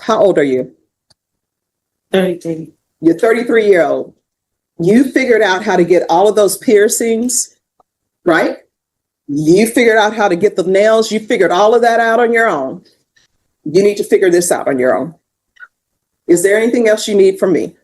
How old are you? 33. You're 33-year-old. You figured out how to get all of those piercings, right? You figured out how to get the nails. You figured all of that out on your own. You need to figure this out on your own. Is there anything else you need from me?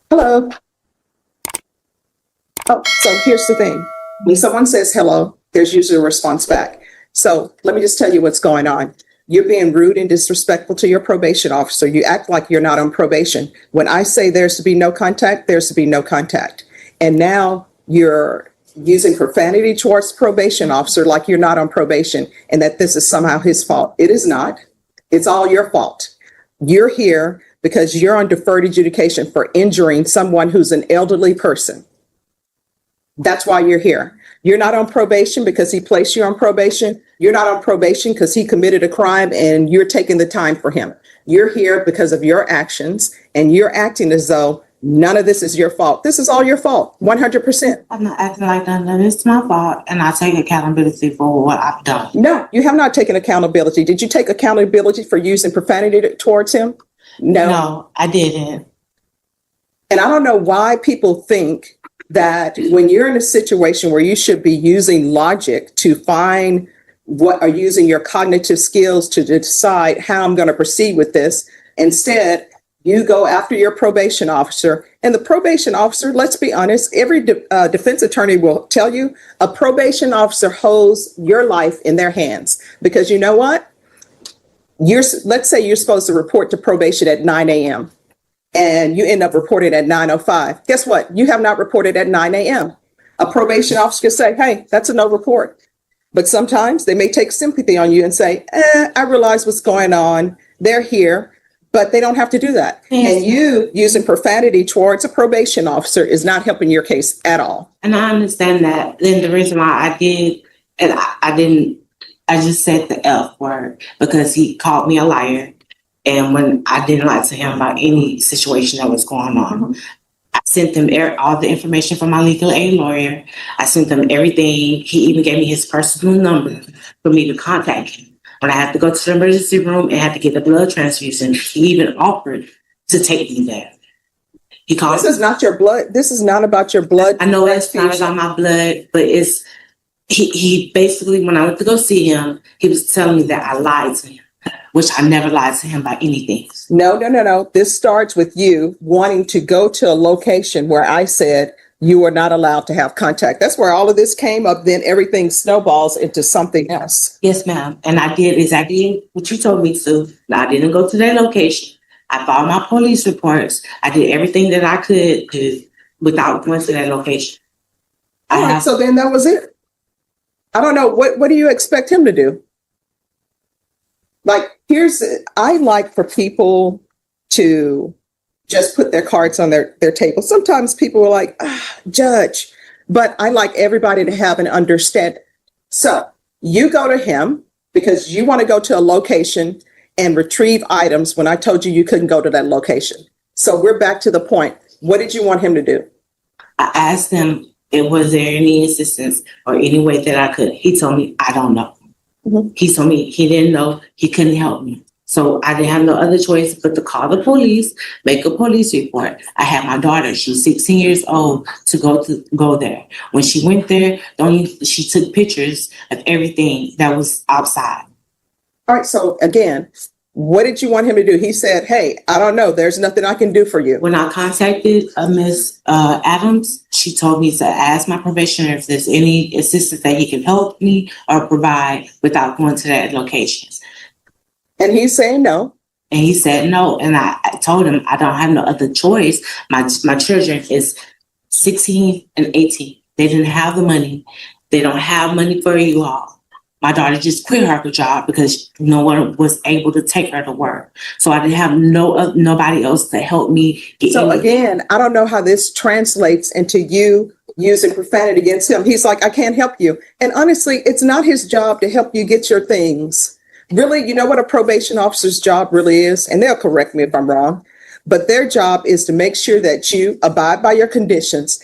Hello. Oh, so here's the thing. When someone says hello, there's usually a response back. So let me just tell you what's going on. You're being rude and disrespectful to your probation officer. You act like you're not on probation. When I say there's to be no contact, there's to be no contact. And now you're using profanity towards probation officer like you're not on probation and that this is somehow his fault. It is not. It's all your fault. You're here because you're on deferred adjudication for injuring someone who's an elderly person. That's why you're here. You're not on probation because he placed you on probation. You're not on probation because he committed a crime and you're taking the time for him. You're here because of your actions and you're acting as though none of this is your fault. This is all your fault, 100%. I'm not acting like that. It's my fault, and I take accountability for what I've done. No, you have not taken accountability. Did you take accountability for using profanity towards him? No, I didn't. And I don't know why people think that when you're in a situation where you should be using logic to find what are using your cognitive skills to decide how I'm going to proceed with this, instead, you go after your probation officer. And the probation officer, let's be honest, every defense attorney will tell you a probation officer holds your life in their hands. Because you know what? Let's say you're supposed to report to probation at 9 a.m. and you end up reporting at 9:05. Guess what? You have not reported at 9 a.m. A probation officer could say, hey, that's a no report. But sometimes they may take sympathy on you and say, I realize what's going on. They're here. But they don't have to do that. Yes. And you using profanity towards a probation officer is not helping your case at all. And I understand that. Then the reason why I did, and I didn't, I just said the F word because he called me a liar. And when I didn't lie to him about any situation that was going on, I sent them all the information from my legal aid lawyer. I sent them everything. He even gave me his personal number for me to contact him. When I had to go to the emergency room and had to get a blood transfusion, he even offered to take me there. He called. This is not your blood. This is not about your blood. I know it's not about my blood, but it's he basically, when I went to go see him, he was telling me that I lied to him, which I never lied to him about anything. No. This starts with you wanting to go to a location where I said you are not allowed to have contact. That's where all of this came up. Then everything snowballs into something else. Yes, ma'am. And I did exactly what you told me to. I didn't go to that location. I filed my police reports. I did everything that I could do without going to that location. All right, so then that was it. I don't know. What do you expect him to do? Like, I like for people to just put their cards on their table. Sometimes people are like, judge, but I like everybody to have an understanding. So you go to him because you want to go to a location and retrieve items when I told you couldn't go to that location. So we're back to the point. What did you want him to do? I asked him, was there any assistance or any way that I could? He told me, I don't know. Mm-hmm. He told me he didn't know, he couldn't help me. So I didn't have no other choice but to call the police, make a police report. I had my daughter, she's 16 years old, to go there. When she went there, she took pictures of everything that was outside. All right, so again, what did you want him to do? He said, hey, I don't know, there's nothing I can do for you. When I contacted Ms. Adams, she told me to ask my probationer if there's any assistance that he can help me or provide without going to that location. And he's saying no. And he said no. And I told him I don't have no other choice. My children is 16 and 18. They didn't have the money. They don't have money for you all. My daughter just quit her job because no one was able to take her to work. So I didn't have nobody else to help me. Again, I don't know how this translates into you using profanity against him. He's like, I can't help you. And honestly, it's not his job to help you get your things. Really, you know what a probation officer's job really is? And they'll correct me if I'm wrong, but their job is to make sure that you abide by your conditions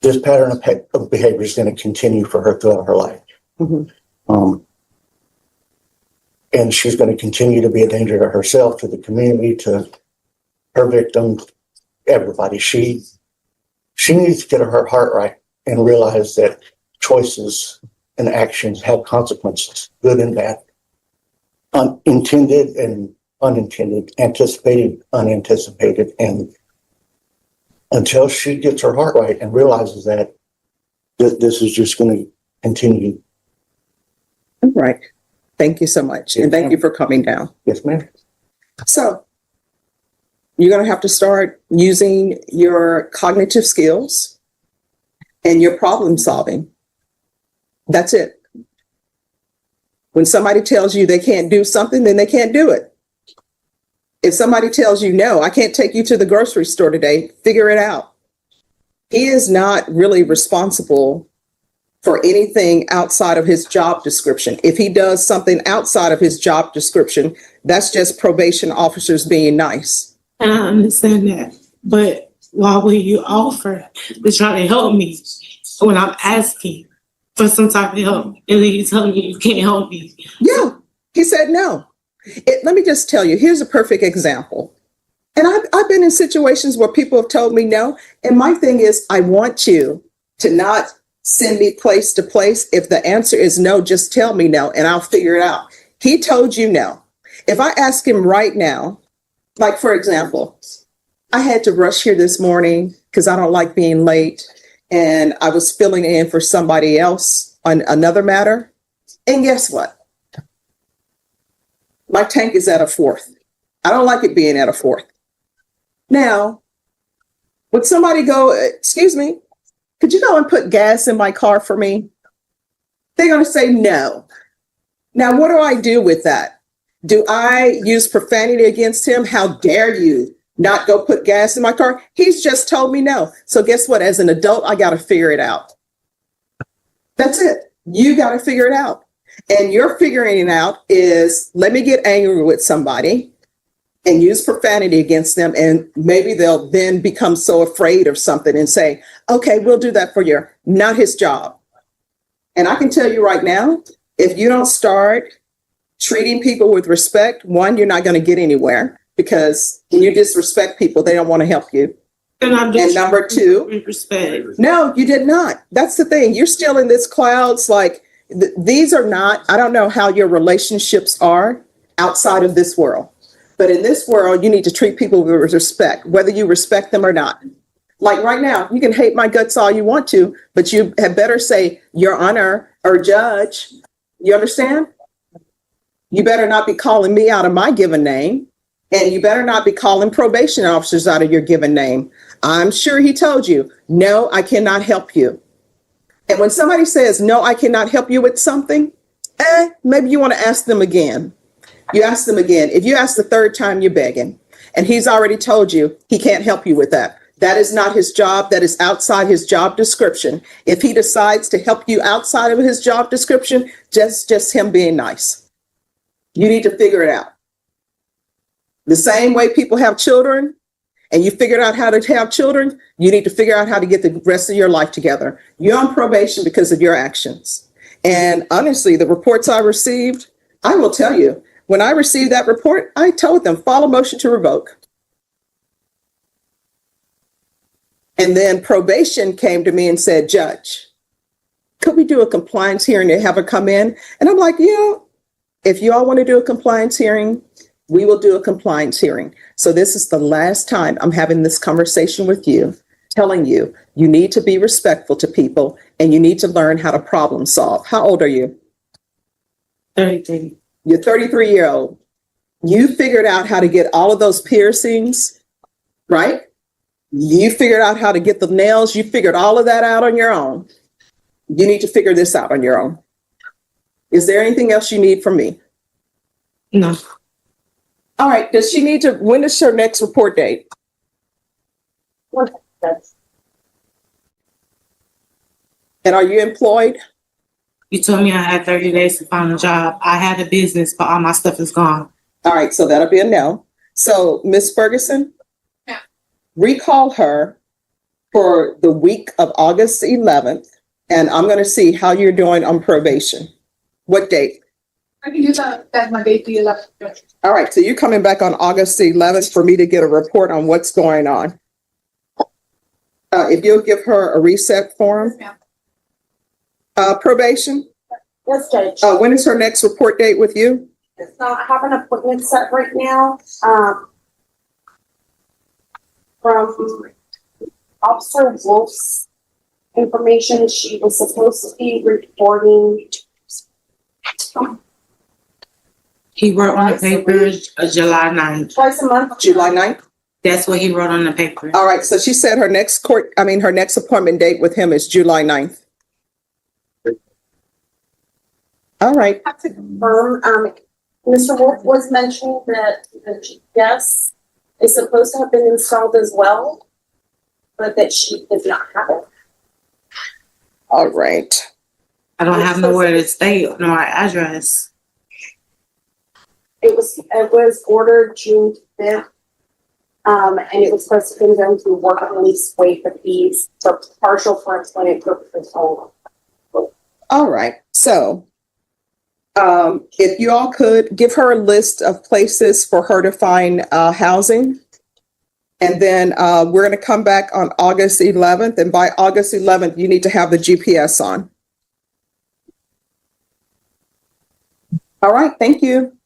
this pattern of behavior is going to continue for her throughout her life. Mhm. And she's going to continue to be a danger to herself, to the community, to her victims, everybody. She needs to get her heart right and realize that choices and actions have consequences, good and bad, intended and unintended, anticipated, unanticipated. And until she gets her heart right and realizes that this is just going to continue. All right. Thank you so much. And thank you for coming down. Yes, ma'am. So you're going to have to start using your cognitive skills and your problem solving. That's it. When somebody tells you they can't do something, then they can't do it. If somebody tells you, no, I can't take you to the grocery store today, figure it out. He is not really responsible for anything outside of his job description. If he does something outside of his job description, that's just probation officers being nice. And I understand that. But why would you offer to try to help me when I'm asking for some type of help? And then you tell me you can't help me. Yeah, he said no. Let me just tell you, here's a perfect example. And I've been in situations where people have told me no. And my thing is, I want you to not send me place to place. If the answer is no, just tell me no and I'll figure it out. He told you no. If I ask him right now, like for example, I had to rush here this morning because I don't like being late. And I was filling in for somebody else on another matter. And guess what? My tank is at a fourth. I don't like it being at a fourth. Now, would somebody go, excuse me, could you go and put gas in my car for me? They're going to say no. Now, what do I do with that? Do I use profanity against him? How dare you not go put gas in my car? He's just told me no. So guess what? As an adult, I got to figure it out. That's it. You got to figure it out. And your figuring it out is, let me get angry with somebody and use profanity against them. And maybe they'll then become so afraid of something and say, okay, we'll do that for you. Not his job. And I can tell you right now, if you don't start treating people with respect, one, you're not going to get anywhere, because when you disrespect people, they don't want to help you. And number two, respect. No, you did not. That's the thing. You're still in this clouds. Like these are not, I don't know how your relationships are outside of this world. But in this world, you need to treat people with respect, whether you respect them or not. Like right now, you can hate my guts all you want to, but you had better say, Your Honor or Judge. You understand? You better not be calling me out of my given name. And you better not be calling probation officers out of your given name. I'm sure he told you, no, I cannot help you. And when somebody says, no, I cannot help you with something, maybe you want to ask them again. You ask them again. If you ask the third time, you're begging. And he's already told you he can't help you with that. That is not his job. That is outside his job description. If he decides to help you outside of his job description, just him being nice. You need to figure it out. The same way people have children and you figured out how to have children, you need to figure out how to get the rest of your life together. You're on probation because of your actions. And honestly, the reports I received, I will tell you, when I received that report, I told them, file a motion to revoke. And then probation came to me and said, Judge, could we do a compliance hearing to have her come in? And I'm like, if you all want to do a compliance hearing, we will do a compliance hearing. So this is the last time I'm having this conversation with you, telling you, you need to be respectful to people and you need to learn how to problem solve. How old are you? 33. You're 33-year-old. You figured out how to get all of those piercings, right? You figured out how to get the nails. You figured all of that out on your own. You need to figure this out on your own. Is there anything else you need from me? No. All right. Does she need to, when is her next report date? And are you employed? You told me I had 30 days to find a job. I had a business, but all my stuff is gone. All right. So that'll be a no. So Miss Ferguson, recall her for the week of August 11th, and I'm going to see how you're doing on probation. What date? I can do that Monday, the 11th. All right, so you're coming back on August the 11th for me to get a report on what's going on. If you'll give her a reset form. Yes, ma'am. Probation, Yes, Judge. when is her next report date with you? It's not, I have an appointment set right now, from Officer Wolf's information, she was supposed to be reporting. He wrote on the paper, July 9th. Twice a month. July 9th? That's what he wrote on the paper. All right, so she said her next her next appointment date with him is July 9th. All right, I have to confirm, Mr. Wolf was mentioning that the GPS is supposed to have been installed as well, but that she did not have it. all right. I don't have nowhere to stay, nor address. It was ordered June 5th. And it was supposed to be done through work release waive the fees for partial for employment purposes only. All right, so if you all could give her a list of places for her to find housing. And then we're going to come back on August 11th. And by August 11th, you need to have the GPS on. All right, thank you.